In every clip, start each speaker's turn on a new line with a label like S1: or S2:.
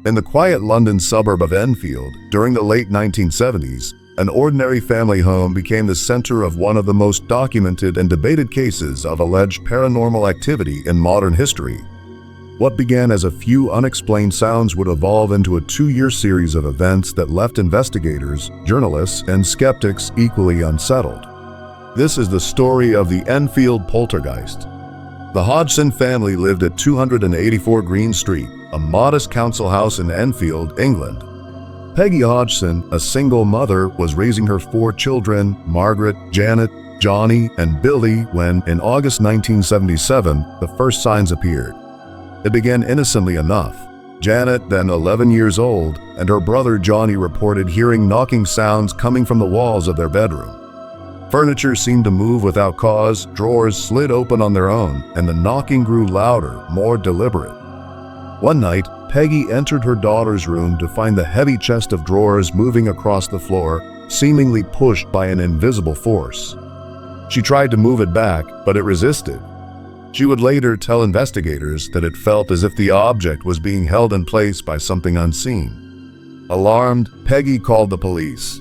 S1: In the quiet London suburb of Enfield, during the late 1970s, an ordinary family home became the center of one of the most documented and debated cases of alleged paranormal activity in modern history. What began as a few unexplained sounds would evolve into a 2-year series of events that left investigators, journalists, and skeptics equally unsettled. This is the story of the Enfield Poltergeist. The Hodgson family lived at 284 Green Street, a modest council house in Enfield, England. Peggy Hodgson, a single mother, was raising her 4 children, Margaret, Janet, Johnny, and Billy, when, in August 1977, the first signs appeared. It began innocently enough. Janet, then 11 years old, and her brother Johnny reported hearing knocking sounds coming from the walls of their bedroom. Furniture seemed to move without cause, drawers slid open on their own, and the knocking grew louder, more deliberate. One night, Peggy entered her daughter's room to find the heavy chest of drawers moving across the floor, seemingly pushed by an invisible force. She tried to move it back, but it resisted. She would later tell investigators that it felt as if the object was being held in place by something unseen. Alarmed, Peggy called the police.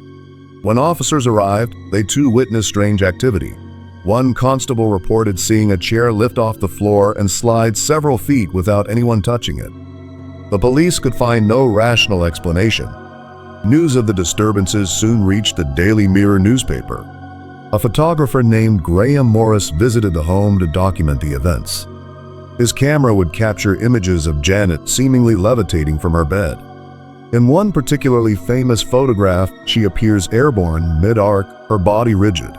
S1: When officers arrived, they too witnessed strange activity. One constable reported seeing a chair lift off the floor and slide several feet without anyone touching it. The police could find no rational explanation. News of the disturbances soon reached the Daily Mirror newspaper. A photographer named Graham Morris visited the home to document the events. His camera would capture images of Janet seemingly levitating from her bed. In one particularly famous photograph, she appears airborne, mid-arc, her body rigid.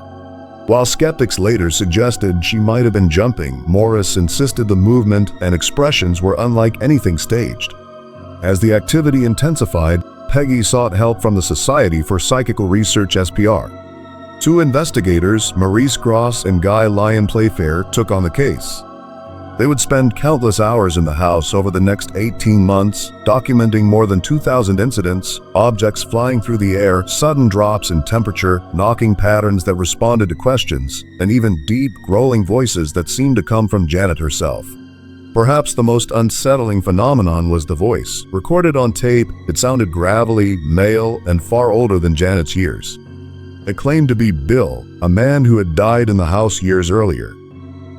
S1: While skeptics later suggested she might have been jumping, Morris insisted the movement and expressions were unlike anything staged. As the activity intensified, Peggy sought help from the Society for Psychical Research (SPR). 2 investigators, Maurice Gross and Guy Lyon Playfair, took on the case. They would spend countless hours in the house over the next 18 months, documenting more than 2,000 incidents, objects flying through the air, sudden drops in temperature, knocking patterns that responded to questions, and even deep, growling voices that seemed to come from Janet herself. Perhaps the most unsettling phenomenon was the voice. Recorded on tape, it sounded gravelly, male, and far older than Janet's years. It claimed to be Bill, a man who had died in the house years earlier.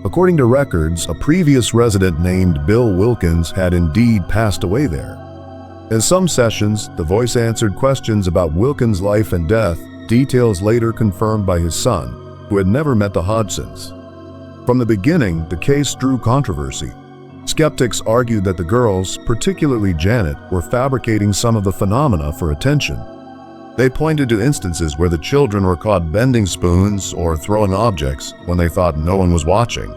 S1: According to records, a previous resident named Bill Wilkins had indeed passed away there. In some sessions, the voice answered questions about Wilkins' life and death, details later confirmed by his son, who had never met the Hodgsons. From the beginning, the case drew controversy. Skeptics argued that the girls, particularly Janet, were fabricating some of the phenomena for attention. They pointed to instances where the children were caught bending spoons or throwing objects when they thought no one was watching.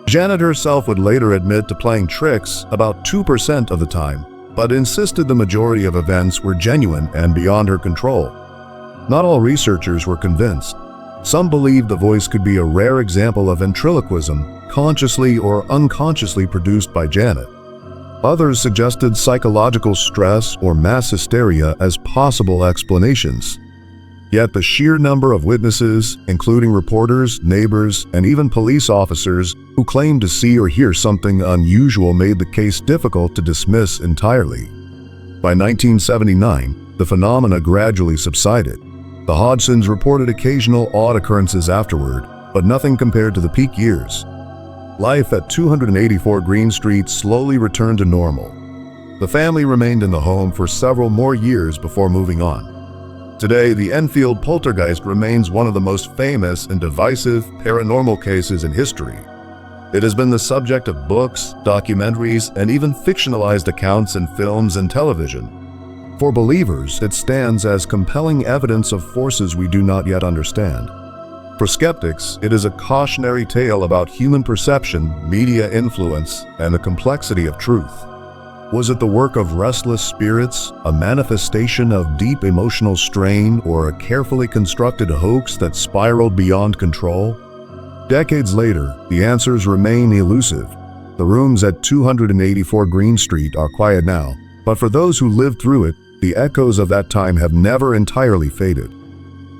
S1: Janet herself would later admit to playing tricks about 2% of the time, but insisted the majority of events were genuine and beyond her control. Not all researchers were convinced. Some believed the voice could be a rare example of ventriloquism, consciously or unconsciously produced by Janet. Others suggested psychological stress or mass hysteria as possible explanations. Yet the sheer number of witnesses, including reporters, neighbors, and even police officers who claimed to see or hear something unusual, made the case difficult to dismiss entirely. By 1979, the phenomena gradually subsided. The Hodgsons reported occasional odd occurrences afterward, but nothing compared to the peak years. Life at 284 Green Street slowly returned to normal. The family remained in the home for several more years before moving on. Today, the Enfield Poltergeist remains one of the most famous and divisive paranormal cases in history. It has been the subject of books, documentaries, and even fictionalized accounts in films and television. For believers, it stands as compelling evidence of forces we do not yet understand. For skeptics, it is a cautionary tale about human perception, media influence, and the complexity of truth. Was it the work of restless spirits, a manifestation of deep emotional strain, or a carefully constructed hoax that spiraled beyond control? Decades later, the answers remain elusive. The rooms at 284 Green Street are quiet now, but for those who lived through it, the echoes of that time have never entirely faded.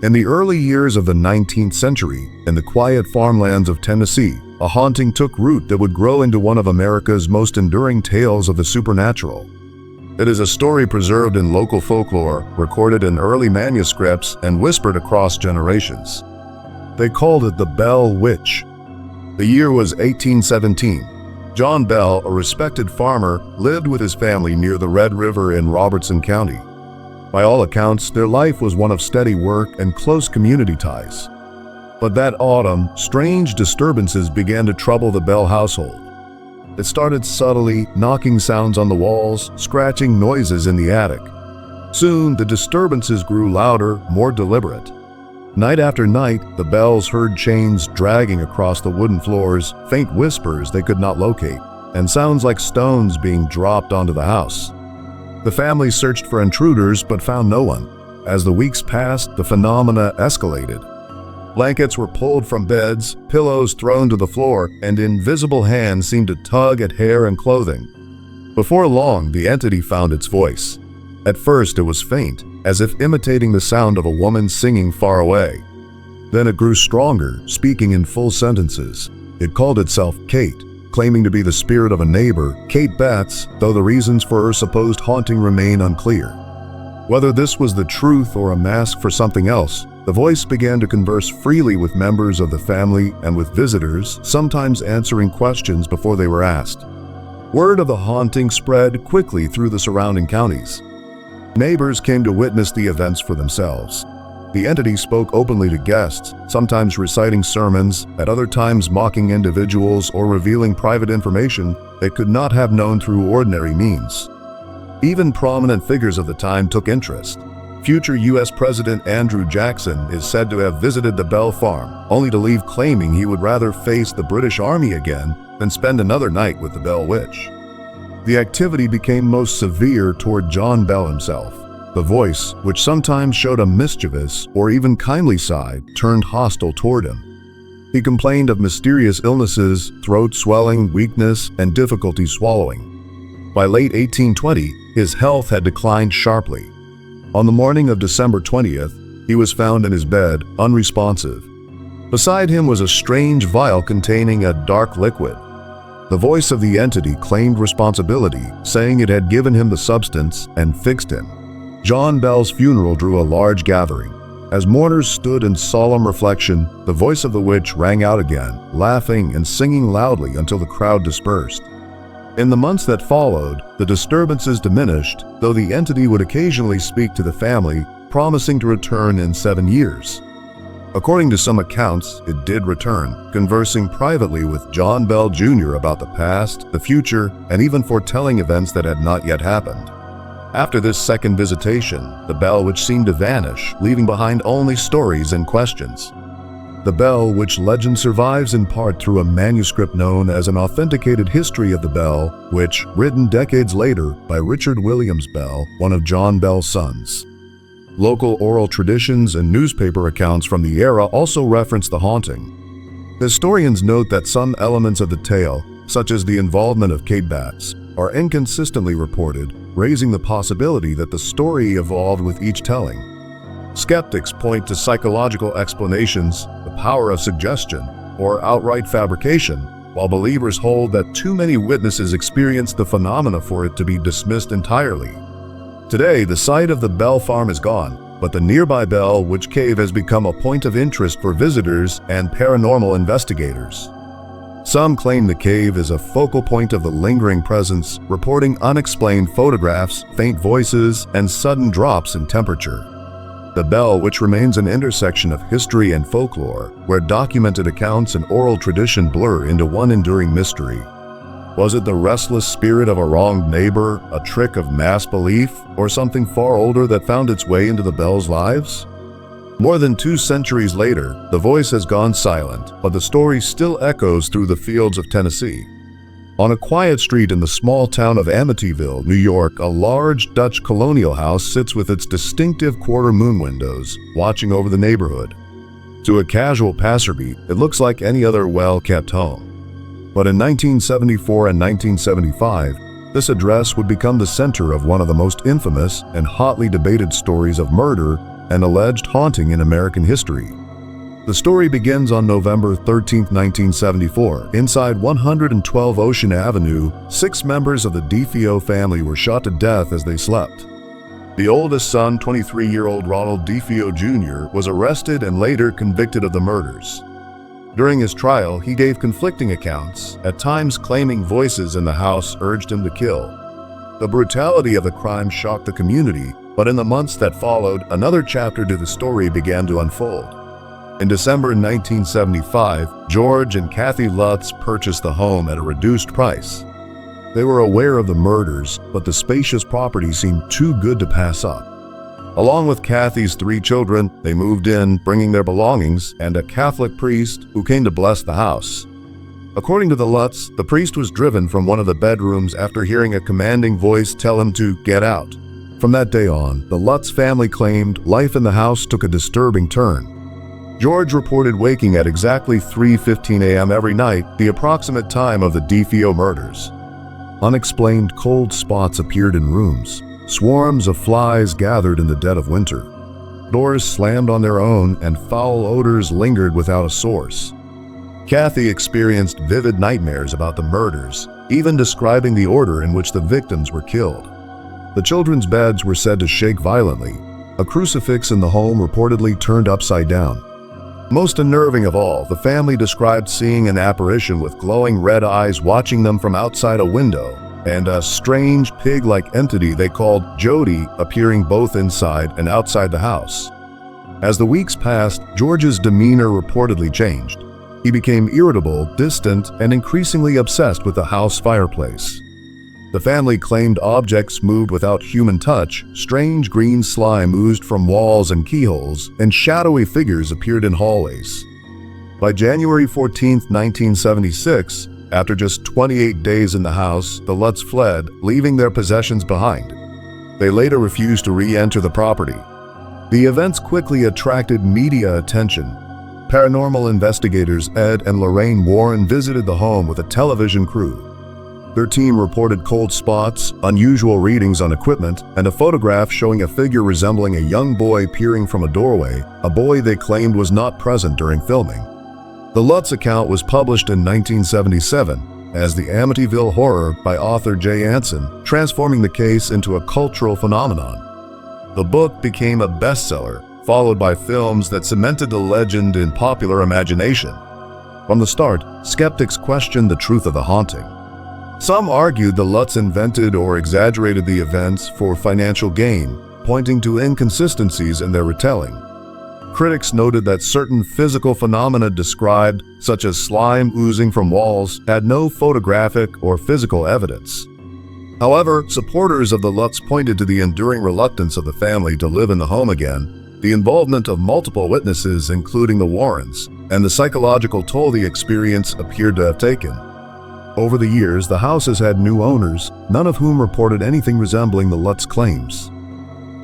S1: In the early years of the 19th century, in the quiet farmlands of Tennessee, a haunting took root that would grow into one of America's most enduring tales of the supernatural. It is a story preserved in local folklore, recorded in early manuscripts, and whispered across generations. They called it the Bell Witch. The year was 1817. John Bell, a respected farmer, lived with his family near the Red River in Robertson County. By all accounts, their life was one of steady work and close community ties. But that autumn, strange disturbances began to trouble the Bell household. It started subtly, knocking sounds on the walls, scratching noises in the attic. Soon, the disturbances grew louder, more deliberate. Night after night, the Bells heard chains dragging across the wooden floors, faint whispers they could not locate, and sounds like stones being dropped onto the house. The family searched for intruders but found no one. As the weeks passed, the phenomena escalated. Blankets were pulled from beds, pillows thrown to the floor, and invisible hands seemed to tug at hair and clothing. Before long, the entity found its voice. At first, it was faint, as if imitating the sound of a woman singing far away. Then it grew stronger, speaking in full sentences. It called itself Kate, claiming to be the spirit of a neighbor, Kate Betts, though the reasons for her supposed haunting remain unclear. Whether this was the truth or a mask for something else, the voice began to converse freely with members of the family and with visitors, sometimes answering questions before they were asked. Word of the haunting spread quickly through the surrounding counties. Neighbors came to witness the events for themselves. The entity spoke openly to guests, sometimes reciting sermons, at other times mocking individuals or revealing private information they could not have known through ordinary means. Even prominent figures of the time took interest. Future U.S. President Andrew Jackson is said to have visited the Bell farm, only to leave claiming he would rather face the British Army again than spend another night with the Bell Witch. The activity became most severe toward John Bell himself. The voice, which sometimes showed a mischievous or even kindly side, turned hostile toward him. He complained of mysterious illnesses, throat swelling, weakness, and difficulty swallowing. By late 1820, his health had declined sharply. On the morning of December 20th, he was found in his bed, unresponsive. Beside him was a strange vial containing a dark liquid. The voice of the entity claimed responsibility, saying it had given him the substance and fixed him. John Bell's funeral drew a large gathering. As mourners stood in solemn reflection, the voice of the witch rang out again, laughing and singing loudly until the crowd dispersed. In the months that followed, the disturbances diminished, though the entity would occasionally speak to the family, promising to return in 7 years. According to some accounts, it did return, conversing privately with John Bell Jr. about the past, the future, and even foretelling events that had not yet happened. After this second visitation, the Bell Witch seemed to vanish, leaving behind only stories and questions. The Bell Witch legend survives in part through a manuscript known as An Authenticated History of the Bell Witch, written decades later by Richard Williams Bell, one of John Bell's sons. Local oral traditions and newspaper accounts from the era also reference the haunting. Historians note that some elements of the tale, such as the involvement of Kate Betts, are inconsistently reported, raising the possibility that the story evolved with each telling. Skeptics point to psychological explanations, the power of suggestion, or outright fabrication, while believers hold that too many witnesses experienced the phenomena for it to be dismissed entirely. Today, the site of the Bell Farm is gone, but the nearby Bell Witch Cave has become a point of interest for visitors and paranormal investigators. Some claim the cave is a focal point of the lingering presence, reporting unexplained photographs, faint voices, and sudden drops in temperature. The Bell Witch remains an intersection of history and folklore, where documented accounts and oral tradition blur into one enduring mystery. Was it the restless spirit of a wronged neighbor, a trick of mass belief, or something far older that found its way into the Bells' lives? More than 2 centuries later, the voice has gone silent, but the story still echoes through the fields of Tennessee. On a quiet street in the small town of Amityville, New York, a large Dutch colonial house sits with its distinctive quarter-moon windows, watching over the neighborhood. To a casual passerby, it looks like any other well-kept home. But in 1974 and 1975, this address would become the center of one of the most infamous and hotly debated stories of murder and alleged haunting in American history. The story begins on November 13, 1974. Inside 112 Ocean Avenue, 6 members of the DeFeo family were shot to death as they slept. The oldest son, 23-year-old Ronald DeFeo Jr., was arrested and later convicted of the murders. During his trial, he gave conflicting accounts, at times claiming voices in the house urged him to kill. The brutality of the crime shocked the community, but in the months that followed, another chapter to the story began to unfold. In December 1975, George and Kathy Lutz purchased the home at a reduced price. They were aware of the murders, but the spacious property seemed too good to pass up. Along with Kathy's 3 children, they moved in, bringing their belongings and a Catholic priest who came to bless the house. According to the Lutz, the priest was driven from one of the bedrooms after hearing a commanding voice tell him to get out. From that day on, the Lutz family claimed life in the house took a disturbing turn. George reported waking at exactly 3:15 a.m. every night, the approximate time of the DeFeo murders. Unexplained cold spots appeared in rooms. Swarms of flies gathered in the dead of winter. Doors slammed on their own and foul odors lingered without a source. Kathy experienced vivid nightmares about the murders, even describing the order in which the victims were killed. The children's beds were said to shake violently. A crucifix in the home reportedly turned upside down. Most unnerving of all, the family described seeing an apparition with glowing red eyes watching them from outside a window, and a strange pig-like entity they called Jody appearing both inside and outside the house. As the weeks passed, George's demeanor reportedly changed. He became irritable, distant, and increasingly obsessed with the house fireplace. The family claimed objects moved without human touch, strange green slime oozed from walls and keyholes, and shadowy figures appeared in hallways. By January 14, 1976, after just 28 days in the house, the Lutz fled, leaving their possessions behind. They later refused to re-enter the property. The events quickly attracted media attention. Paranormal investigators Ed and Lorraine Warren visited the home with a television crew. Their team reported cold spots, unusual readings on equipment, and a photograph showing a figure resembling a young boy peering from a doorway, a boy they claimed was not present during filming. The Lutz account was published in 1977 as The Amityville Horror by author Jay Anson, transforming the case into a cultural phenomenon. The book became a bestseller, followed by films that cemented the legend in popular imagination. From the start, skeptics questioned the truth of the haunting. Some argued the Lutz invented or exaggerated the events for financial gain, pointing to inconsistencies in their retelling. Critics noted that certain physical phenomena described, such as slime oozing from walls, had no photographic or physical evidence. However, supporters of the Lutz pointed to the enduring reluctance of the family to live in the home again, the involvement of multiple witnesses, including the Warrens, and the psychological toll the experience appeared to have taken. Over the years, the house has had new owners, none of whom reported anything resembling the Lutz claims.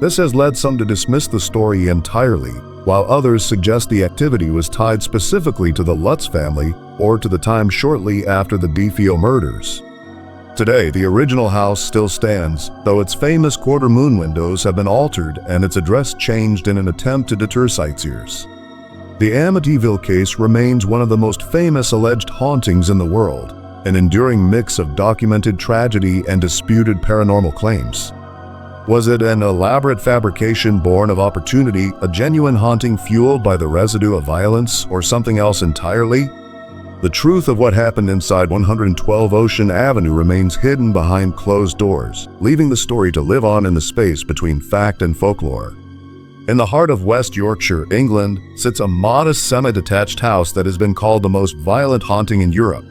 S1: This has led some to dismiss the story entirely, while others suggest the activity was tied specifically to the Lutz family or to the time shortly after the DeFeo murders. Today, the original house still stands, though its famous quarter-moon windows have been altered and its address changed in an attempt to deter sightseers. The Amityville case remains one of the most famous alleged hauntings in the world, an enduring mix of documented tragedy and disputed paranormal claims. Was it an elaborate fabrication born of opportunity, a genuine haunting fueled by the residue of violence, or something else entirely? The truth of what happened inside 112 Ocean Avenue remains hidden behind closed doors, leaving the story to live on in the space between fact and folklore. In the heart of West Yorkshire, England, sits a modest semi-detached house that has been called the most violent haunting in Europe.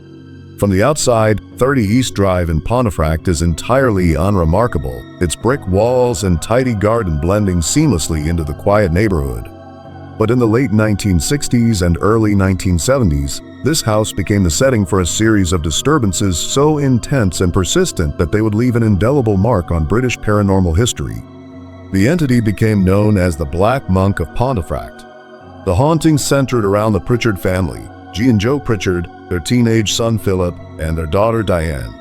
S1: From the outside, 30 East Drive in Pontefract is entirely unremarkable, its brick walls and tidy garden blending seamlessly into the quiet neighborhood. But in the late 1960s and early 1970s, this house became the setting for a series of disturbances so intense and persistent that they would leave an indelible mark on British paranormal history. The entity became known as the Black Monk of Pontefract. The hauntings centered around the Pritchard family, G and Joe Pritchard, their teenage son Philip, and their daughter Diane.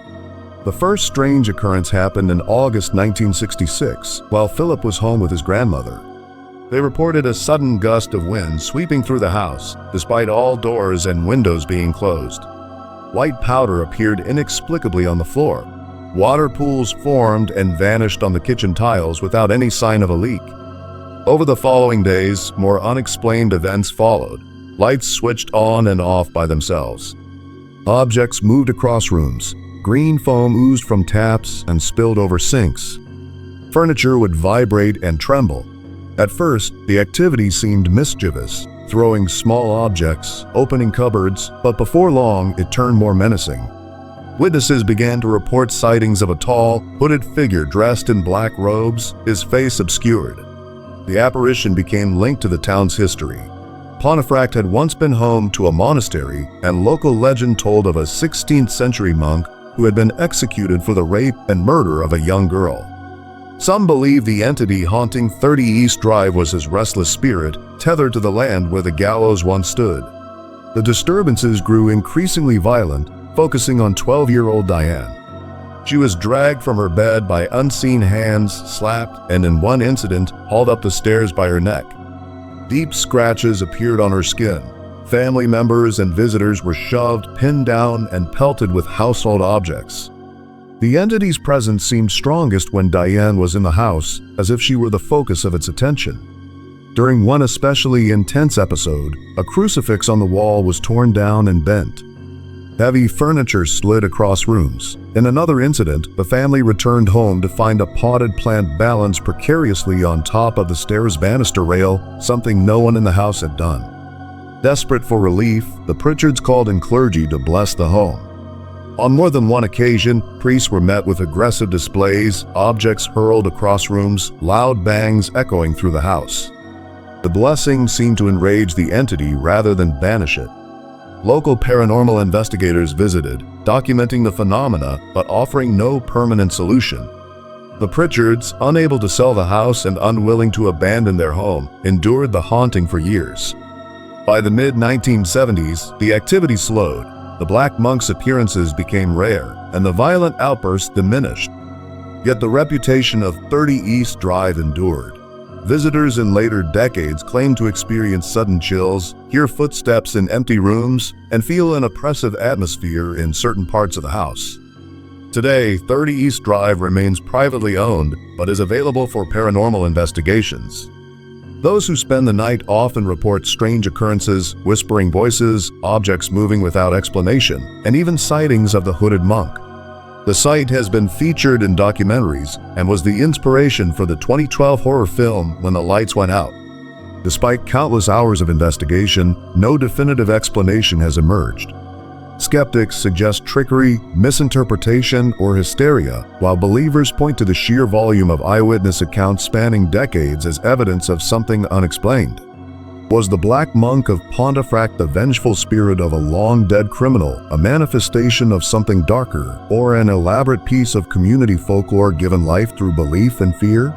S1: The first strange occurrence happened in August 1966, while Philip was home with his grandmother. They reported a sudden gust of wind sweeping through the house, despite all doors and windows being closed. White powder appeared inexplicably on the floor. Water pools formed and vanished on the kitchen tiles without any sign of a leak. Over the following days, more unexplained events followed. Lights switched on and off by themselves. Objects moved across rooms. Green foam oozed from taps and spilled over sinks. Furniture would vibrate and tremble. At first, the activity seemed mischievous, throwing small objects, opening cupboards, but before long, it turned more menacing. Witnesses began to report sightings of a tall, hooded figure dressed in black robes, his face obscured. The apparition became linked to the town's history. Pontefract had once been home to a monastery, and local legend told of a 16th century monk who had been executed for the rape and murder of a young girl. Some believe the entity haunting 30 East Drive was his restless spirit, tethered to the land where the gallows once stood. The disturbances grew increasingly violent, focusing on 12-year-old Diane. She was dragged from her bed by unseen hands, slapped, and in one incident, hauled up the stairs by her neck. Deep scratches appeared on her skin. Family members and visitors were shoved, pinned down, and pelted with household objects. The entity's presence seemed strongest when Diane was in the house, as if she were the focus of its attention. During one especially intense episode, a crucifix on the wall was torn down and bent. Heavy furniture slid across rooms. In another incident, the family returned home to find a potted plant balanced precariously on top of the stairs banister rail, something no one in the house had done. Desperate for relief, the Pritchards called in clergy to bless the home. On more than one occasion, priests were met with aggressive displays, objects hurled across rooms, loud bangs echoing through the house. The blessing seemed to enrage the entity rather than banish it. Local paranormal investigators visited, documenting the phenomena but offering no permanent solution. The Pritchards, unable to sell the house and unwilling to abandon their home, endured the haunting for years. By the mid-1970s, the activity slowed. The Black Monk's appearances became rare, and the violent outbursts diminished. Yet the reputation of 30 East Drive endured. Visitors in later decades claimed to experience sudden chills, hear footsteps in empty rooms, and feel an oppressive atmosphere in certain parts of the house. Today, 30 East Drive remains privately owned, but is available for paranormal investigations. Those who spend the night often report strange occurrences, whispering voices, objects moving without explanation, and even sightings of the hooded monk. The site has been featured in documentaries and was the inspiration for the 2012 horror film When the Lights Went Out. Despite countless hours of investigation, no definitive explanation has emerged. Skeptics suggest trickery, misinterpretation, or hysteria, while believers point to the sheer volume of eyewitness accounts spanning decades as evidence of something unexplained. Was the Black Monk of Pontefract the vengeful spirit of a long-dead criminal, a manifestation of something darker, or an elaborate piece of community folklore given life through belief and fear?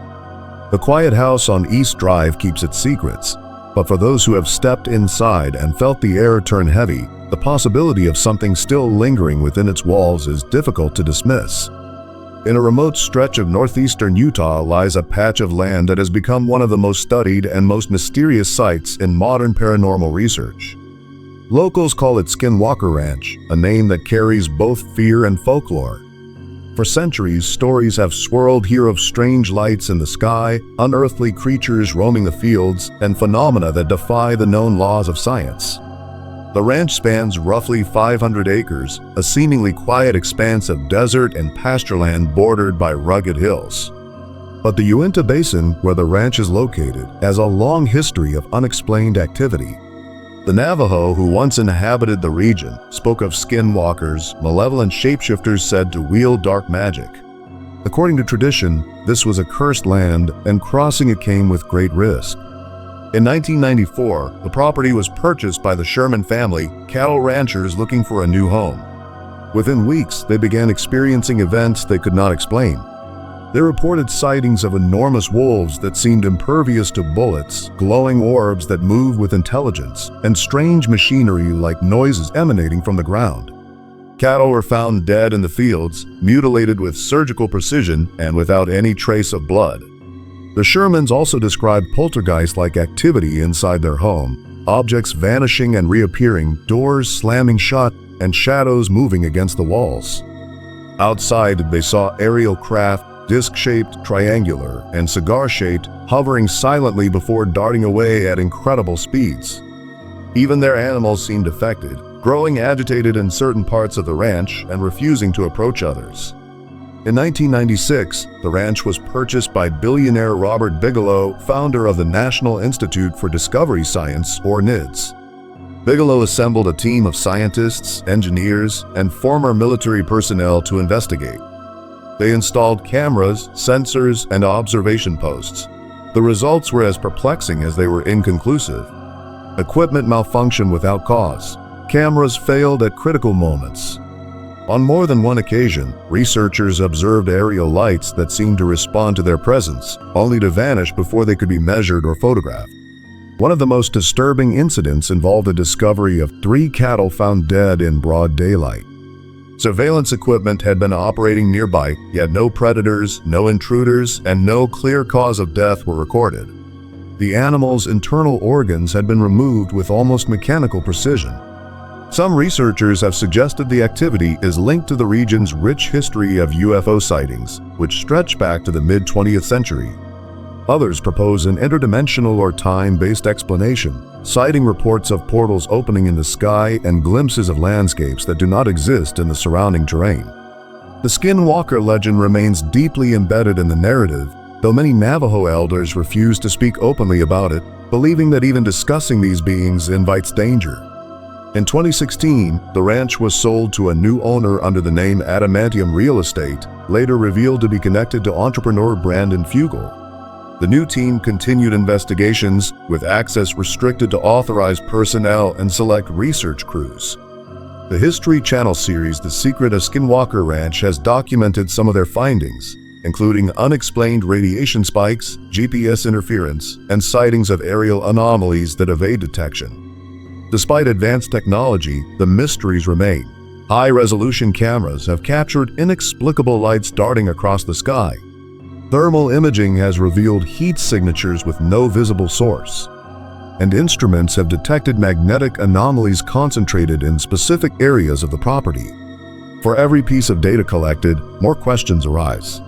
S1: The quiet house on East Drive keeps its secrets, but for those who have stepped inside and felt the air turn heavy, the possibility of something still lingering within its walls is difficult to dismiss. In a remote stretch of northeastern Utah lies a patch of land that has become one of the most studied and most mysterious sites in modern paranormal research. Locals call it Skinwalker Ranch, a name that carries both fear and folklore. For centuries, stories have swirled here of strange lights in the sky, unearthly creatures roaming the fields, and phenomena that defy the known laws of science. The ranch spans roughly 500 acres, a seemingly quiet expanse of desert and pastureland bordered by rugged hills. But the Uinta Basin, where the ranch is located, has a long history of unexplained activity. The Navajo who once inhabited the region spoke of skinwalkers, malevolent shapeshifters said to wield dark magic. According to tradition, this was a cursed land, and crossing it came with great risk. In 1994, the property was purchased by the Sherman family, cattle ranchers looking for a new home. Within weeks, they began experiencing events they could not explain. They reported sightings of enormous wolves that seemed impervious to bullets, glowing orbs that moved with intelligence, and strange machinery like noises emanating from the ground. Cattle were found dead in the fields, mutilated with surgical precision and without any trace of blood. The Shermans also described poltergeist-like activity inside their home, objects vanishing and reappearing, doors slamming shut, and shadows moving against the walls. Outside, they saw aerial craft, disc-shaped, triangular, and cigar-shaped, hovering silently before darting away at incredible speeds. Even their animals seemed affected, growing agitated in certain parts of the ranch and refusing to approach others. In 1996, the ranch was purchased by billionaire Robert Bigelow, founder of the National Institute for Discovery Science, or NIDS. Bigelow assembled a team of scientists, engineers, and former military personnel to investigate. They installed cameras, sensors, and observation posts. The results were as perplexing as they were inconclusive. Equipment malfunctioned without cause. Cameras failed at critical moments. On more than one occasion, researchers observed aerial lights that seemed to respond to their presence, only to vanish before they could be measured or photographed. One of the most disturbing incidents involved the discovery of 3 cattle found dead in broad daylight. Surveillance equipment had been operating nearby, yet no predators, no intruders, and no clear cause of death were recorded. The animals' internal organs had been removed with almost mechanical precision. Some researchers have suggested the activity is linked to the region's rich history of UFO sightings, which stretch back to the mid-20th century. Others propose an interdimensional or time-based explanation, citing reports of portals opening in the sky and glimpses of landscapes that do not exist in the surrounding terrain. The Skinwalker legend remains deeply embedded in the narrative, though many Navajo elders refuse to speak openly about it, believing that even discussing these beings invites danger. In 2016, the ranch was sold to a new owner under the name Adamantium Real Estate, later revealed to be connected to entrepreneur Brandon Fugel. The new team continued investigations, with access restricted to authorized personnel and select research crews. The History Channel series The Secret of Skinwalker Ranch has documented some of their findings, including unexplained radiation spikes, GPS interference, and sightings of aerial anomalies that evade detection. Despite advanced technology, the mysteries remain. High-resolution cameras have captured inexplicable lights darting across the sky. Thermal imaging has revealed heat signatures with no visible source, and instruments have detected magnetic anomalies concentrated in specific areas of the property. For every piece of data collected, more questions arise.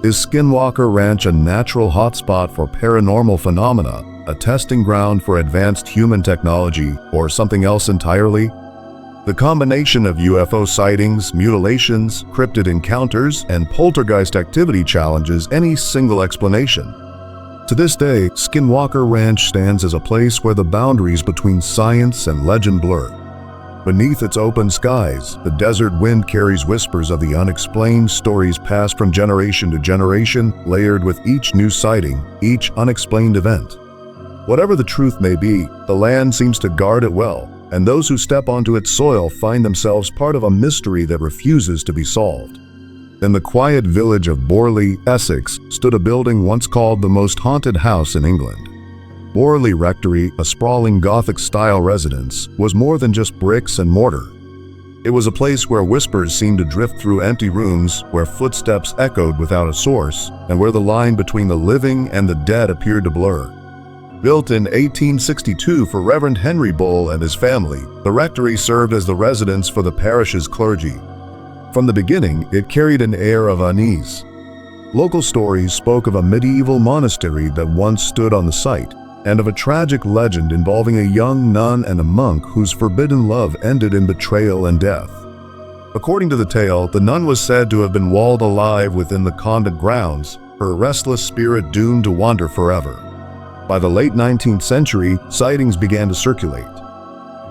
S1: Is Skinwalker Ranch a natural hotspot for paranormal phenomena, a testing ground for advanced human technology, or something else entirely? The combination of UFO sightings, mutilations, cryptid encounters, and poltergeist activity challenges any single explanation. To this day, Skinwalker Ranch stands as a place where the boundaries between science and legend blur. Beneath its open skies, the desert wind carries whispers of the unexplained, stories passed from generation to generation, layered with each new sighting, each unexplained event. Whatever the truth may be, the land seems to guard it well, and those who step onto its soil find themselves part of a mystery that refuses to be solved. In the quiet village of Borley, Essex, stood a building once called the most haunted house in England. Borley Rectory, a sprawling Gothic-style residence, was more than just bricks and mortar. It was a place where whispers seemed to drift through empty rooms, where footsteps echoed without a source, and where the line between the living and the dead appeared to blur. Built in 1862 for Reverend Henry Bull and his family, the rectory served as the residence for the parish's clergy. From the beginning, it carried an air of unease. Local stories spoke of a medieval monastery that once stood on the site, and of a tragic legend involving a young nun and a monk whose forbidden love ended in betrayal and death. According to the tale, the nun was said to have been walled alive within the convent grounds, her restless spirit doomed to wander forever. By the late 19th century, sightings began to circulate.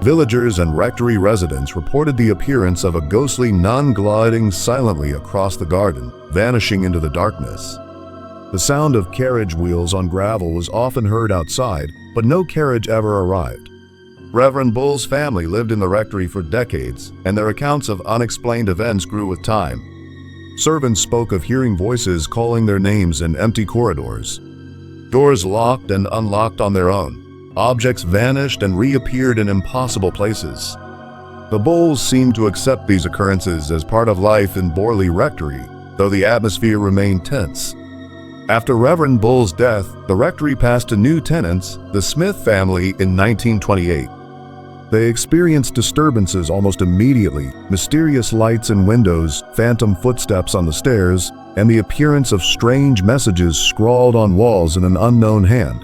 S1: Villagers and rectory residents reported the appearance of a ghostly nun gliding silently across the garden, vanishing into the darkness. The sound of carriage wheels on gravel was often heard outside, but no carriage ever arrived. Reverend Bull's family lived in the rectory for decades, and their accounts of unexplained events grew with time. Servants spoke of hearing voices calling their names in empty corridors. Doors locked and unlocked on their own. Objects vanished and reappeared in impossible places. The Bulls seemed to accept these occurrences as part of life in Borley Rectory, though the atmosphere remained tense. After Reverend Bull's death, the rectory passed to new tenants, the Smith family, in 1928. They experienced disturbances almost immediately, mysterious lights in windows, phantom footsteps on the stairs, and the appearance of strange messages scrawled on walls in an unknown hand.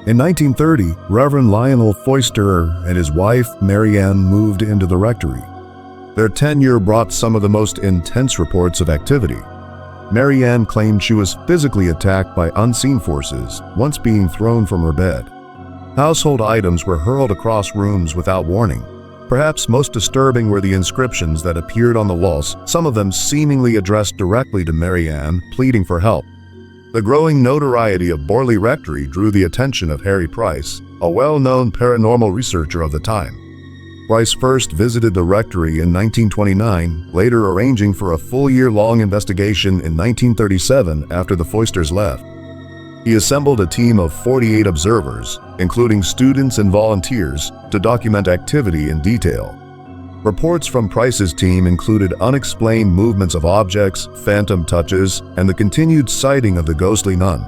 S1: In 1930, Reverend Lionel Foisterer and his wife, Marianne, moved into the rectory. Their tenure brought some of the most intense reports of activity. Marianne claimed she was physically attacked by unseen forces, once being thrown from her bed. Household items were hurled across rooms without warning. Perhaps most disturbing were the inscriptions that appeared on the walls, some of them seemingly addressed directly to Marianne, pleading for help. The growing notoriety of Borley Rectory drew the attention of Harry Price, a well-known paranormal researcher of the time. Price first visited the rectory in 1929, later arranging for a full-year-long investigation in 1937 after the Foisters left. He assembled a team of 48 observers, including students and volunteers, to document activity in detail. Reports from Price's team included unexplained movements of objects, phantom touches, and the continued sighting of the ghostly nun.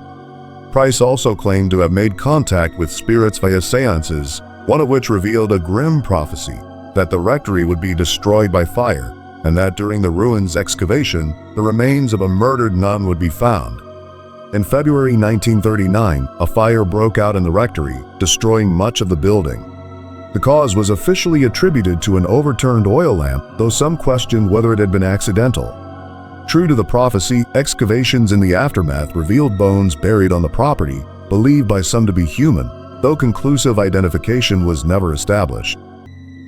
S1: Price also claimed to have made contact with spirits via seances, one of which revealed a grim prophecy that the rectory would be destroyed by fire, and that during the ruins excavation, the remains of a murdered nun would be found. In February 1939, a fire broke out in the rectory, destroying much of the building. The cause was officially attributed to an overturned oil lamp, though some questioned whether it had been accidental. True to the prophecy, excavations in the aftermath revealed bones buried on the property, believed by some to be human, though conclusive identification was never established.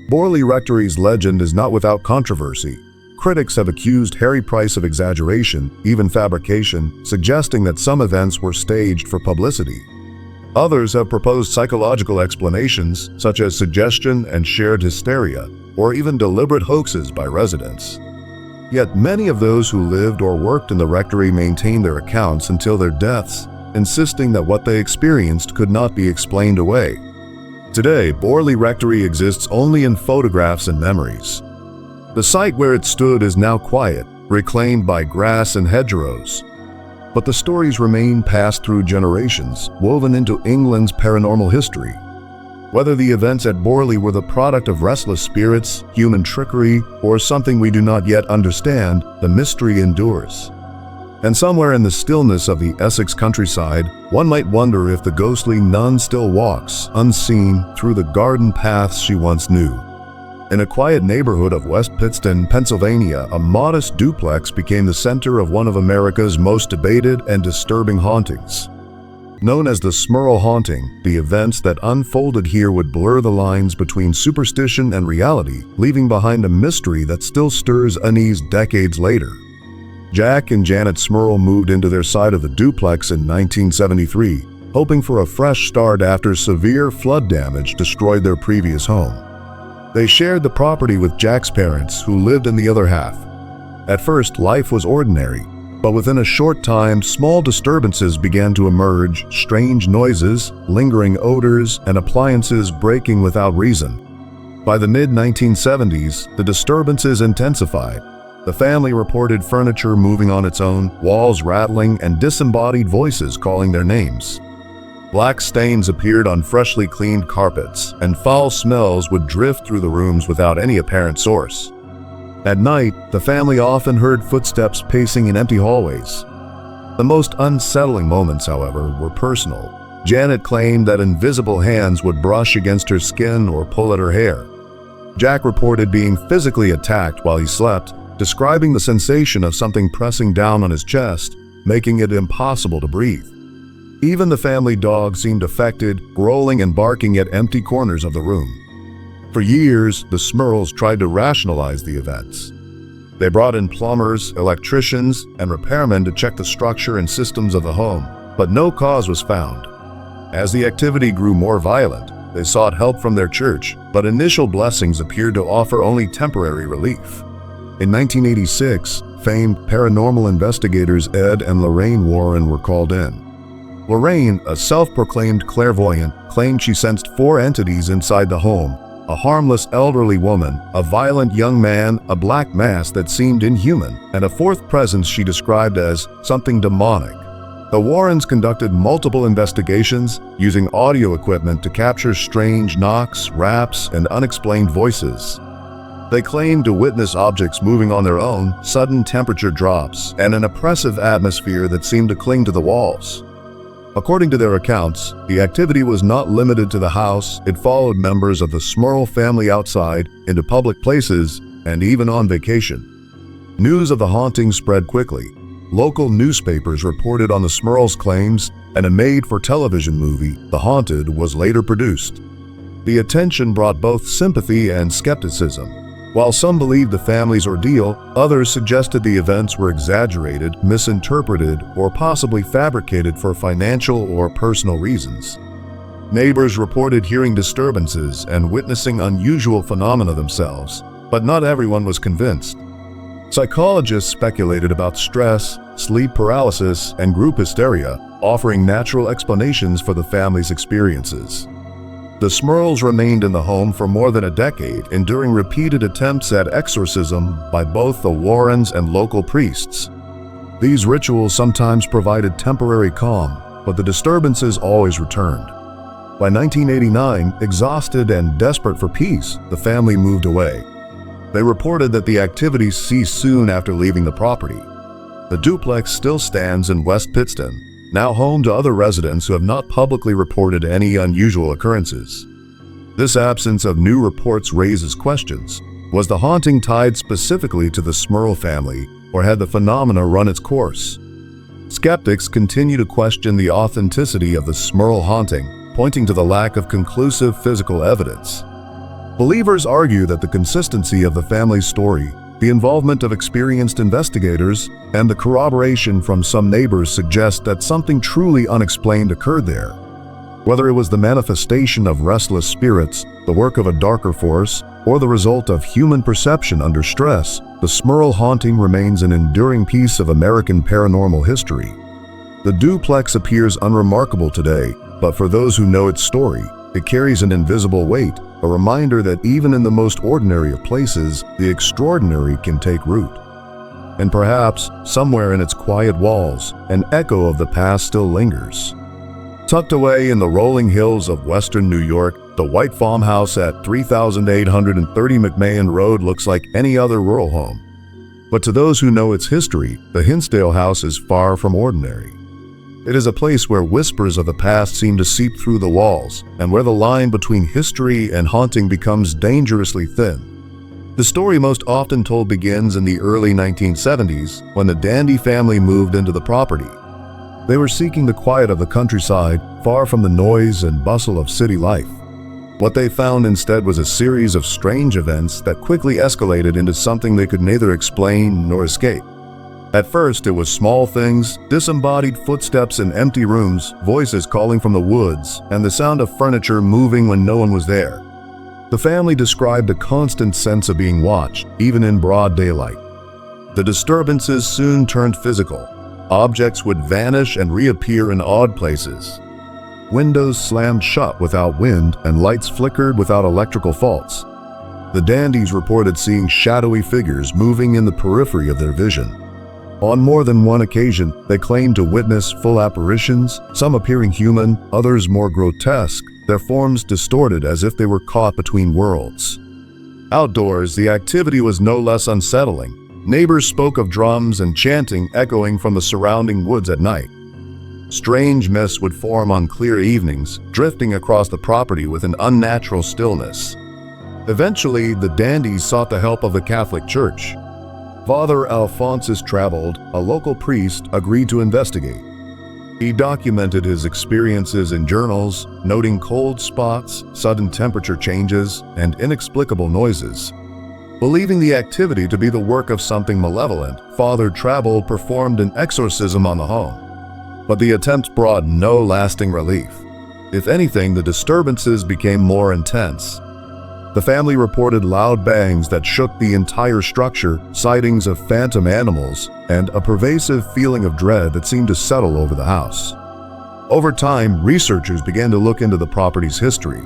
S1: Borley Rectory's legend is not without controversy. Critics have accused Harry Price of exaggeration, even fabrication, suggesting that some events were staged for publicity. Others have proposed psychological explanations, such as suggestion and shared hysteria, or even deliberate hoaxes by residents. Yet many of those who lived or worked in the rectory maintained their accounts until their deaths, insisting that what they experienced could not be explained away. Today, Borley Rectory exists only in photographs and memories. The site where it stood is now quiet, reclaimed by grass and hedgerows. But the stories remain passed through generations, woven into England's paranormal history. Whether the events at Borley were the product of restless spirits, human trickery, or something we do not yet understand, the mystery endures. And somewhere in the stillness of the Essex countryside, one might wonder if the ghostly nun still walks, unseen, through the garden paths she once knew. In a quiet neighborhood of West Pittston, Pennsylvania, a modest duplex became the center of one of America's most debated and disturbing hauntings. Known as the Smurl haunting, the events that unfolded here would blur the lines between superstition and reality, leaving behind a mystery that still stirs unease decades later. Jack and Janet Smurl moved into their side of the duplex in 1973, hoping for a fresh start after severe flood damage destroyed their previous home. They shared the property with Jack's parents, who lived in the other half. At first, life was ordinary, but within a short time, small disturbances began to emerge, strange noises, lingering odors, and appliances breaking without reason. By the mid-1970s, the disturbances intensified. The family reported furniture moving on its own, walls rattling, and disembodied voices calling their names. Black stains appeared on freshly cleaned carpets, and foul smells would drift through the rooms without any apparent source. At night, the family often heard footsteps pacing in empty hallways. The most unsettling moments, however, were personal. Janet claimed that invisible hands would brush against her skin or pull at her hair. Jack reported being physically attacked while he slept, describing the sensation of something pressing down on his chest, making it impossible to breathe. Even the family dog seemed affected, growling and barking at empty corners of the room. For years, the Smurls tried to rationalize the events. They brought in plumbers, electricians, and repairmen to check the structure and systems of the home, but no cause was found. As the activity grew more violent, they sought help from their church, but initial blessings appeared to offer only temporary relief. In 1986, famed paranormal investigators Ed and Lorraine Warren were called in. Lorraine, a self-proclaimed clairvoyant, claimed she sensed 4 entities inside the home: a harmless elderly woman, a violent young man, a black mass that seemed inhuman, and a 4th presence she described as something demonic. The Warrens conducted multiple investigations using audio equipment to capture strange knocks, raps, and unexplained voices. They claimed to witness objects moving on their own, sudden temperature drops, and an oppressive atmosphere that seemed to cling to the walls. According to their accounts, the activity was not limited to the house. It followed members of the Smurl family outside, into public places, and even on vacation. News of the haunting spread quickly. Local newspapers reported on the Smurls' claims, and a made-for-television movie, The Haunted, was later produced. The attention brought both sympathy and skepticism. While some believed the family's ordeal, others suggested the events were exaggerated, misinterpreted, or possibly fabricated for financial or personal reasons. Neighbors reported hearing disturbances and witnessing unusual phenomena themselves, but not everyone was convinced. Psychologists speculated about stress, sleep paralysis, and group hysteria, offering natural explanations for the family's experiences. The Smurls remained in the home for more than a decade, enduring repeated attempts at exorcism by both the Warrens and local priests. These rituals sometimes provided temporary calm, but the disturbances always returned. By 1989, exhausted and desperate for peace, the family moved away. They reported that the activities ceased soon after leaving the property. The duplex still stands in West Pittston, now home to other residents who have not publicly reported any unusual occurrences. This absence of new reports raises questions. Was the haunting tied specifically to the Smurl family, or had the phenomena run its course? Skeptics continue to question the authenticity of the Smurl haunting, pointing to the lack of conclusive physical evidence. Believers argue that the consistency of the family's story, the involvement of experienced investigators, and the corroboration from some neighbors suggest that something truly unexplained occurred there. Whether it was the manifestation of restless spirits, the work of a darker force, or the result of human perception under stress, the Smurl haunting remains an enduring piece of American paranormal history. The duplex appears unremarkable today, but for those who know its story, it carries an invisible weight, a reminder that even in the most ordinary of places, the extraordinary can take root. And perhaps, somewhere in its quiet walls, an echo of the past still lingers. Tucked away in the rolling hills of western New York, the white farmhouse at 3830 McMahon Road looks like any other rural home. But to those who know its history, the Hinsdale house is far from ordinary. It is a place where whispers of the past seem to seep through the walls, and where the line between history and haunting becomes dangerously thin. The story most often told begins in the early 1970s, when the Dandy family moved into the property. They were seeking the quiet of the countryside, far from the noise and bustle of city life. What they found instead was a series of strange events that quickly escalated into something they could neither explain nor escape. At first, it was small things, disembodied footsteps in empty rooms, voices calling from the woods, and the sound of furniture moving when no one was there. The family described a constant sense of being watched, even in broad daylight. The disturbances soon turned physical. Objects would vanish and reappear in odd places. Windows slammed shut without wind, and lights flickered without electrical faults. The Dandies reported seeing shadowy figures moving in the periphery of their vision. On more than one occasion, they claimed to witness full apparitions, some appearing human, others more grotesque, their forms distorted as if they were caught between worlds. Outdoors, the activity was no less unsettling. Neighbors spoke of drums and chanting echoing from the surrounding woods at night. Strange mists would form on clear evenings, drifting across the property with an unnatural stillness. Eventually, the Dandies sought the help of the Catholic Church. Father Alphonsus Traveled, a local priest, agreed to investigate. He documented his experiences in journals, noting cold spots, sudden temperature changes, and inexplicable noises. Believing the activity to be the work of something malevolent, Father Traveled performed an exorcism on the home. But the attempt brought no lasting relief. If anything, the disturbances became more intense. The family reported loud bangs that shook the entire structure, sightings of phantom animals, and a pervasive feeling of dread that seemed to settle over the house. Over time, researchers began to look into the property's history.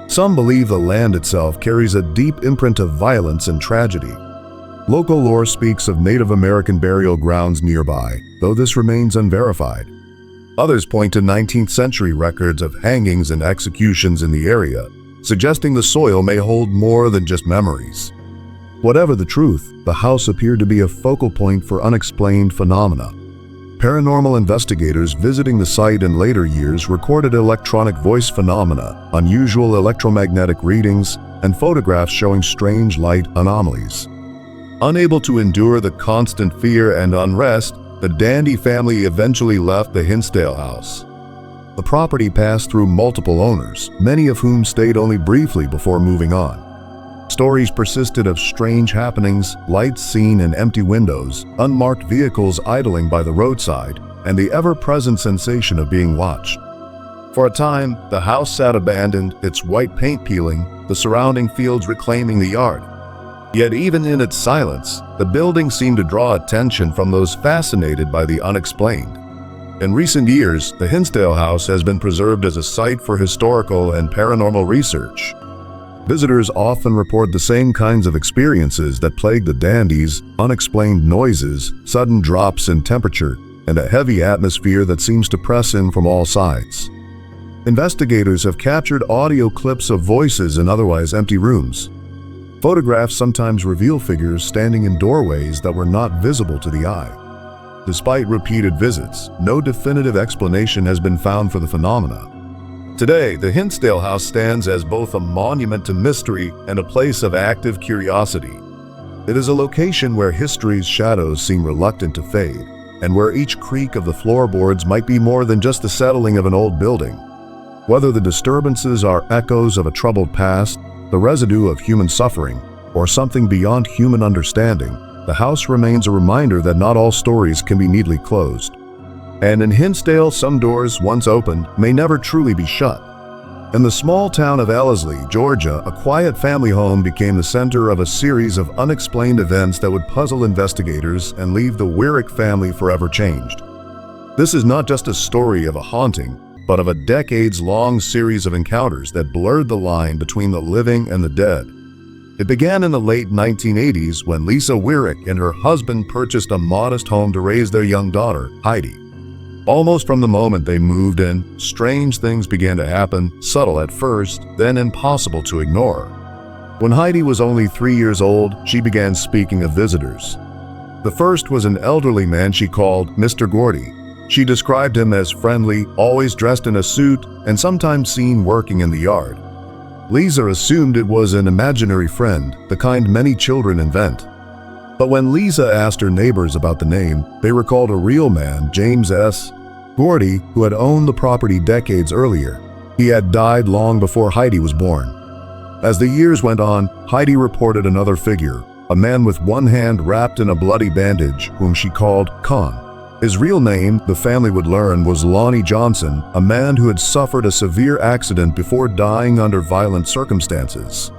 S1: Some believe the land itself carries a deep imprint of violence and tragedy. Local lore speaks of Native American burial grounds nearby, though this remains unverified. Others point to 19th century records of hangings and executions in the area, suggesting the soil may hold more than just memories. Whatever the truth, the house appeared to be a focal point for unexplained phenomena. Paranormal investigators visiting the site in later years recorded electronic voice phenomena, unusual electromagnetic readings, and photographs showing strange light anomalies. Unable to endure the constant fear and unrest, the Dandy family eventually left the Hinsdale house. The property passed through multiple owners, many of whom stayed only briefly before moving on. Stories persisted of strange happenings, lights seen in empty windows, unmarked vehicles idling by the roadside, and the ever-present sensation of being watched. For a time, the house sat abandoned, its white paint peeling, the surrounding fields reclaiming the yard. Yet even in its silence, the building seemed to draw attention from those fascinated by the unexplained. In recent years, the Hinsdale house has been preserved as a site for historical and paranormal research. Visitors often report the same kinds of experiences that plague the Dandies: unexplained noises, sudden drops in temperature, and a heavy atmosphere that seems to press in from all sides. Investigators have captured audio clips of voices in otherwise empty rooms. Photographs sometimes reveal figures standing in doorways that were not visible to the eye. Despite repeated visits, no definitive explanation has been found for the phenomena. Today, the Hinsdale house stands as both a monument to mystery and a place of active curiosity. It is a location where history's shadows seem reluctant to fade, and where each creak of the floorboards might be more than just the settling of an old building. Whether the disturbances are echoes of a troubled past, the residue of human suffering, or something beyond human understanding, the house remains a reminder that not all stories can be neatly closed. And in Hinsdale, some doors, once opened, may never truly be shut. In the small town of Ellerslie, Georgia, a quiet family home became the center of a series of unexplained events that would puzzle investigators and leave the Wyrick family forever changed. This is not just a story of a haunting, but of a decades-long series of encounters that blurred the line between the living and the dead. It began in the late 1980s when Lisa Wyrick and her husband purchased a modest home to raise their young daughter, Heidi. Almost from the moment they moved in, strange things began to happen, subtle at first, then impossible to ignore. When Heidi was only 3 years old, she began speaking of visitors. The first was an elderly man she called Mr. Gordy. She described him as friendly, always dressed in a suit, and sometimes seen working in the yard. Lisa assumed it was an imaginary friend, the kind many children invent. But when Lisa asked her neighbors about the name, they recalled a real man, James S. Gordy, who had owned the property decades earlier. He had died long before Heidi was born. As the years went on, Heidi reported another figure, a man with one hand wrapped in a bloody bandage, whom she called Con. His real name, the family would learn, was Lonnie Johnson, a man who had suffered a severe accident before dying under violent circumstances.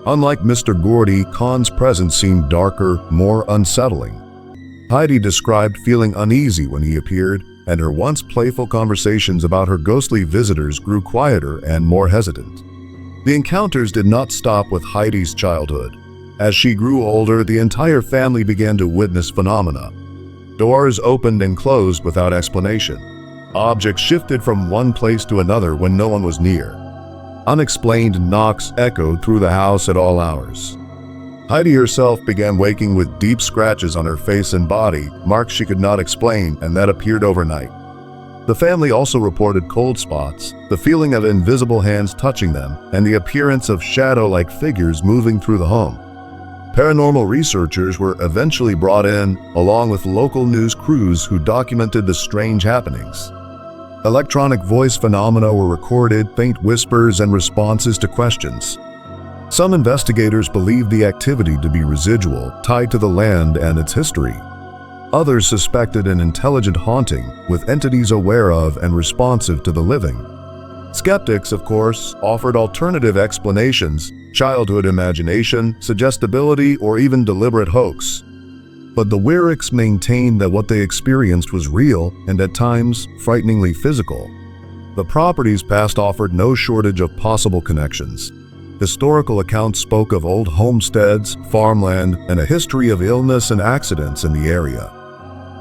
S1: Unlike Mr. Gordy, Con's presence seemed darker, more unsettling. Heidi described feeling uneasy when he appeared, and her once playful conversations about her ghostly visitors grew quieter and more hesitant. The encounters did not stop with Heidi's childhood. As she grew older, the entire family began to witness phenomena. Doors opened and closed without explanation. Objects shifted from one place to another when no one was near. Unexplained knocks echoed through the house at all hours. Heidi herself began waking with deep scratches on her face and body, marks she could not explain and that appeared overnight. The family also reported cold spots, the feeling of invisible hands touching them, and the appearance of shadow-like figures moving through the home. Paranormal researchers were eventually brought in, along with local news crews who documented the strange happenings. Electronic voice phenomena were recorded, faint whispers, and responses to questions. Some investigators believed the activity to be residual, tied to the land and its history. Others suspected an intelligent haunting, with entities aware of and responsive to the living. Skeptics, of course, offered alternative explanations: childhood imagination, suggestibility, or even deliberate hoax. But the Wyricks maintained that what they experienced was real and at times frighteningly physical. The property's past offered no shortage of possible connections. Historical accounts spoke of old homesteads, farmland, and a history of illness and accidents in the area.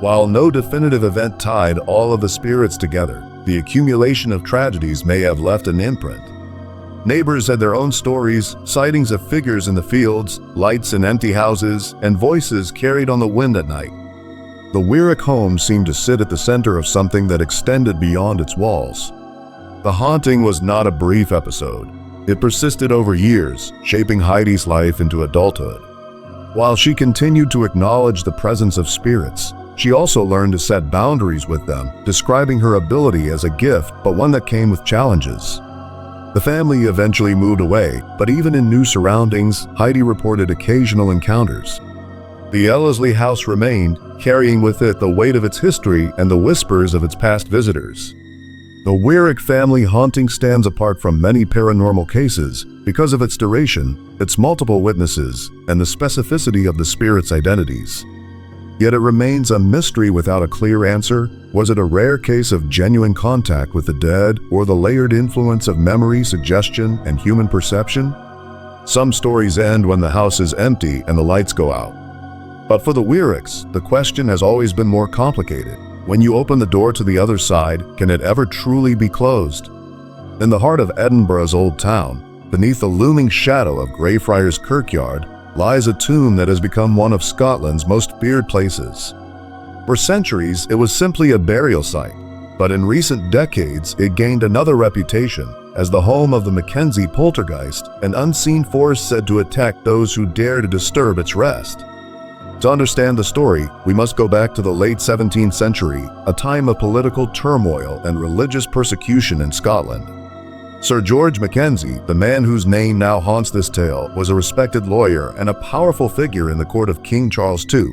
S1: While no definitive event tied all of the spirits together, the accumulation of tragedies may have left an imprint. Neighbors had their own stories, sightings of figures in the fields, lights in empty houses, and voices carried on the wind at night. The Wyrick home seemed to sit at the center of something that extended beyond its walls. The haunting was not a brief episode. It persisted over years, shaping Heidi's life into adulthood. While she continued to acknowledge the presence of spirits, she also learned to set boundaries with them, describing her ability as a gift, but one that came with challenges. The family eventually moved away, but even in new surroundings, Heidi reported occasional encounters. The Ellerslie house remained, carrying with it the weight of its history and the whispers of its past visitors. The Wyrick family haunting stands apart from many paranormal cases because of its duration, its multiple witnesses, and the specificity of the spirits' identities. Yet it remains a mystery without a clear answer. Was it a rare case of genuine contact with the dead, or the layered influence of memory, suggestion, and human perception? Some stories end when the house is empty and the lights go out. But for the Wyricks, the question has always been more complicated. When you open the door to the other side, can it ever truly be closed? In the heart of Edinburgh's old town, beneath the looming shadow of Greyfriars Kirkyard, lies a tomb that has become one of Scotland's most feared places. For centuries, it was simply a burial site, but in recent decades, it gained another reputation as the home of the Mackenzie Poltergeist, an unseen force said to attack those who dare to disturb its rest. To understand the story, we must go back to the late 17th century, a time of political turmoil and religious persecution in Scotland. Sir George Mackenzie, the man whose name now haunts this tale, was a respected lawyer and a powerful figure in the court of King Charles II.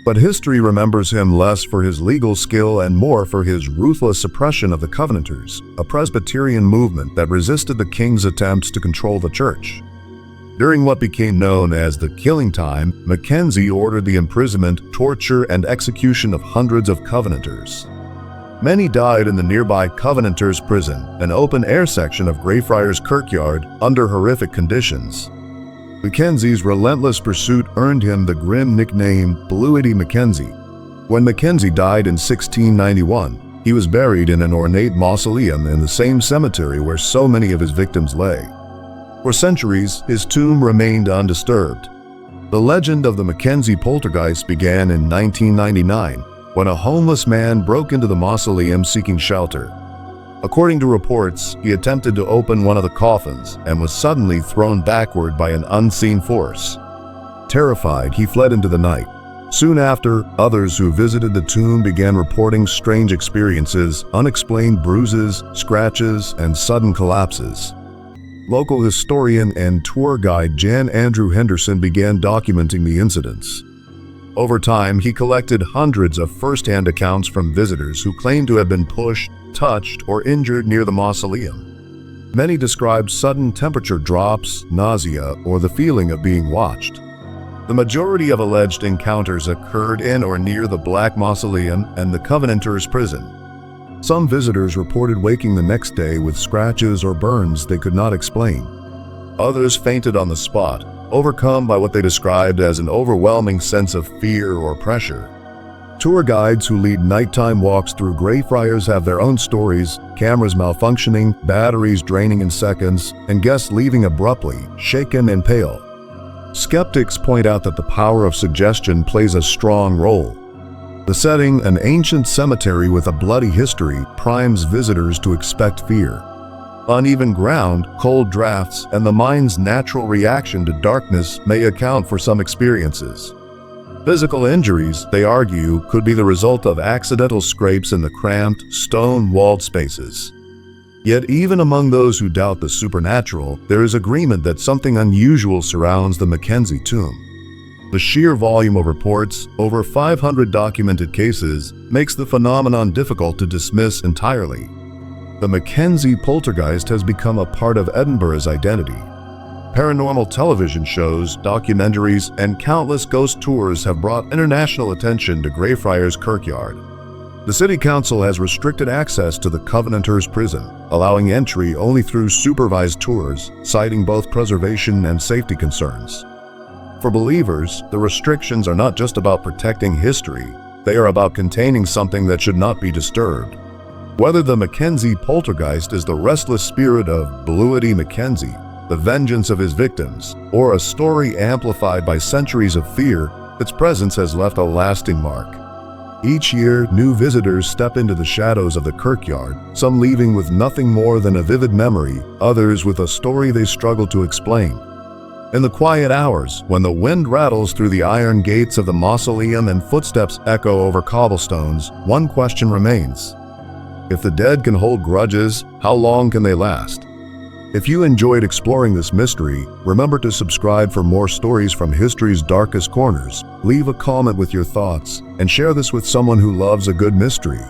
S1: But history remembers him less for his legal skill and more for his ruthless suppression of the Covenanters, a Presbyterian movement that resisted the king's attempts to control the church. During what became known as the Killing Time, Mackenzie ordered the imprisonment, torture, and execution of hundreds of Covenanters. Many died in the nearby Covenanters' prison, an open-air section of Greyfriars Kirkyard, under horrific conditions. Mackenzie's relentless pursuit earned him the grim nickname Bluidy Mackenzie. When Mackenzie died in 1691, he was buried in an ornate mausoleum in the same cemetery where so many of his victims lay. For centuries, his tomb remained undisturbed. The legend of the Mackenzie Poltergeist began in 1999, when a homeless man broke into the mausoleum seeking shelter. According to reports, he attempted to open one of the coffins and was suddenly thrown backward by an unseen force. Terrified, he fled into the night. Soon after, others who visited the tomb began reporting strange experiences, unexplained bruises, scratches, and sudden collapses. Local historian and tour guide Jan Andrew Henderson began documenting the incidents. Over time, he collected hundreds of first-hand accounts from visitors who claimed to have been pushed, touched, or injured near the mausoleum. Many described sudden temperature drops, nausea, or the feeling of being watched. The majority of alleged encounters occurred in or near the Black Mausoleum and the Covenanters' prison. Some visitors reported waking the next day with scratches or burns they could not explain. Others fainted on the spot, overcome by what they described as an overwhelming sense of fear or pressure. Tour guides who lead nighttime walks through Greyfriars have their own stories: cameras malfunctioning, batteries draining in seconds, and guests leaving abruptly, shaken and pale. Skeptics point out that the power of suggestion plays a strong role. The setting, an ancient cemetery with a bloody history, primes visitors to expect fear. Uneven ground, cold drafts, and the mind's natural reaction to darkness may account for some experiences. Physical injuries, they argue, could be the result of accidental scrapes in the cramped, stone-walled spaces. Yet even among those who doubt the supernatural, there is agreement that something unusual surrounds the Mackenzie tomb. The sheer volume of reports, over 500 documented cases, makes the phenomenon difficult to dismiss entirely. The Mackenzie Poltergeist has become a part of Edinburgh's identity. Paranormal television shows, documentaries, and countless ghost tours have brought international attention to Greyfriars Kirkyard. The City Council has restricted access to the Covenanters' prison, allowing entry only through supervised tours, citing both preservation and safety concerns. For believers, the restrictions are not just about protecting history, They are about containing something that should not be disturbed. Whether the Mackenzie Poltergeist is the restless spirit of Bluidy Mackenzie, the vengeance of his victims, or a story amplified by centuries of fear, its presence has left a lasting mark. Each year, new visitors step into the shadows of the Kirkyard, some leaving with nothing more than a vivid memory, others with a story they struggle to explain. In the quiet hours, when the wind rattles through the iron gates of the mausoleum and footsteps echo over cobblestones, one question remains. If the dead can hold grudges, how long can they last? If you enjoyed exploring this mystery, remember to subscribe for more stories from history's darkest corners. Leave a comment with your thoughts and share this with someone who loves a good mystery.